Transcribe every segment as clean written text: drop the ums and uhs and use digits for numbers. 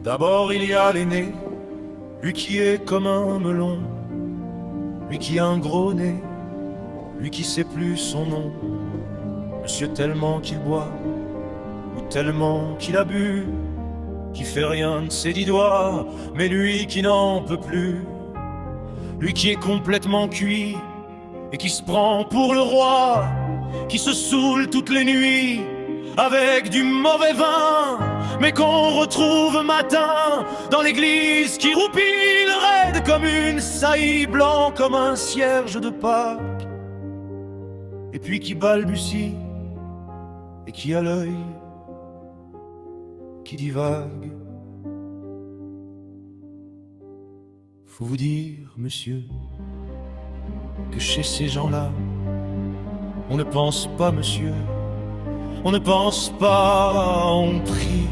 D'abord il y a l'aîné, lui qui est comme un melon, lui qui a un gros nez, lui qui sait plus son nom. Monsieur tellement qu'il boit, ou tellement qu'il a bu, qui fait rien de ses 10 doigts, mais lui qui n'en peut plus, lui qui est complètement cuit, et qui se prend pour le roi, qui se saoule toutes les nuits, avec du mauvais vin, mais qu'on retrouve matin dans l'église, qui roupille raide comme une saillie, blanc comme un cierge de Pâques, et puis qui balbutie, et qui a l'œil qui divague. Faut vous dire, monsieur, que chez ces gens-là, on ne pense pas, monsieur, on ne pense pas, on prie.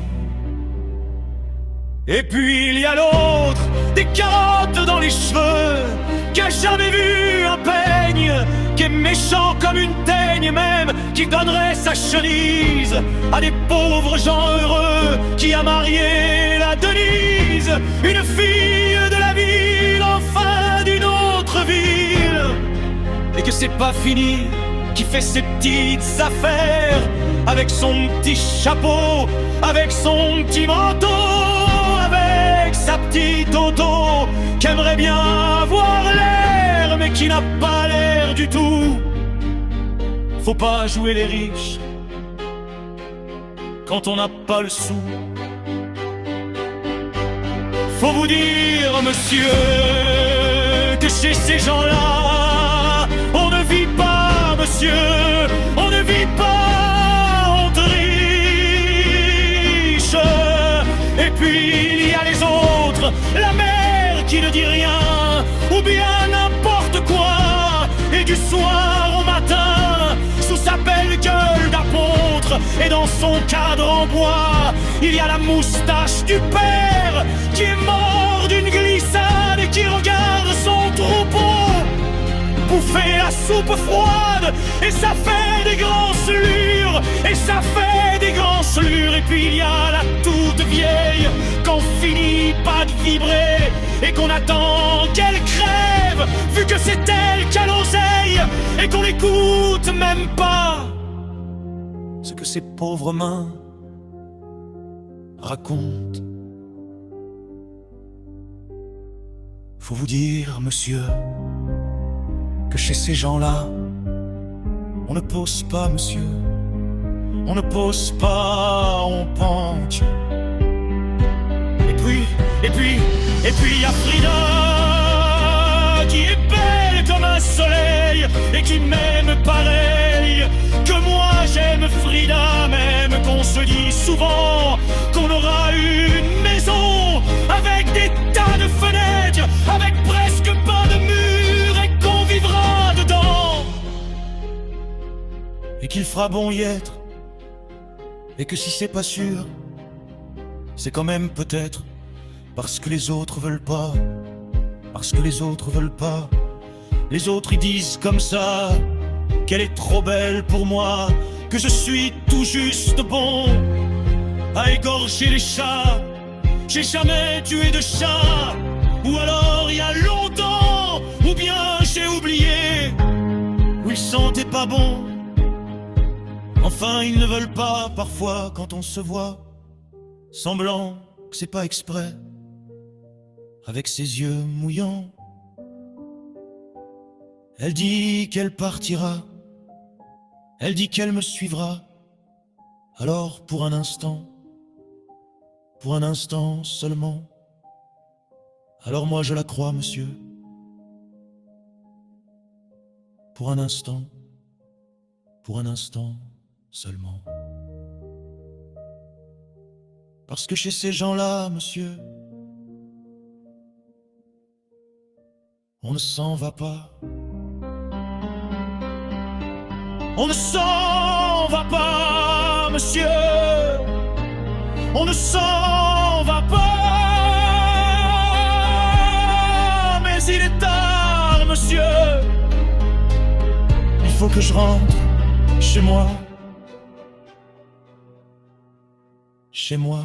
Et puis il y a l'autre, des carottes dans les cheveux, qui a jamais vu un peigne, qui est méchant comme une teigne même, qui donnerait sa chemise à des pauvres gens heureux, qui a marié la Denise, une fille de la ville, enfin d'une autre ville, et que c'est pas fini, qui fait ses petites affaires, avec son petit chapeau, avec son petit manteau, avec sa petite auto, qui aimerait bien avoir l'air, mais qui n'a pas l'air du tout. Faut pas jouer les riches quand on n'a pas le sou. Faut vous dire, monsieur, que chez ces gens-là, on ne vit pas, monsieur, on ne vit pas, on triche. Et puis il y a les autres, la mère qui ne dit rien, ou bien n'importe quoi, et du soir au matin, sous sa belle gueule d'apôtre, et dans son cadre en bois, il y a la moustache du père, qui est mort d'une glissade, et qui regarde son troupeau bouffer la soupe froide, et ça fait des grands-slures, et ça fait des grands-slures. Et puis il y a la toute vieille, qu'on finit pas de vibrer, et qu'on attend qu'elle crève, vu que c'est elle qui a l'oseille, et qu'on l'écoute même pas ce que ses pauvres mains racontent. Faut vous dire, monsieur, que chez ces gens-là, on ne pose pas, monsieur, on ne pose pas, on pente. Et puis y a Frida, qui est belle comme un soleil, et qui m'aime pareil que moi j'aime Frida, même qu'on se dit souvent qu'on aura une maison avec des tas de fenêtres, avec presque pas de murs, et qu'on vivra dedans, et qu'il fera bon y être, et que si c'est pas sûr, c'est quand même peut-être parce que les autres veulent pas, parce que les autres veulent pas. Les autres ils disent comme ça qu'elle est trop belle pour moi, que je suis tout juste bon à égorger les chats. J'ai jamais tué de chat, ou alors il y a longtemps, ou bien j'ai oublié, ou ils sentaient pas bon. Enfin ils ne veulent pas parfois quand on se voit, semblant que c'est pas exprès, avec ses yeux mouillants. Elle dit qu'elle partira, elle dit qu'elle me suivra. Alors pour un instant seulement, alors moi je la crois, monsieur. Pour un instant seulement. Parce que chez ces gens-là, monsieur, on ne s'en va pas. On ne s'en va pas, monsieur. On ne s'en va pas. Mais il est tard, monsieur. Il faut que je rentre chez moi. Chez moi.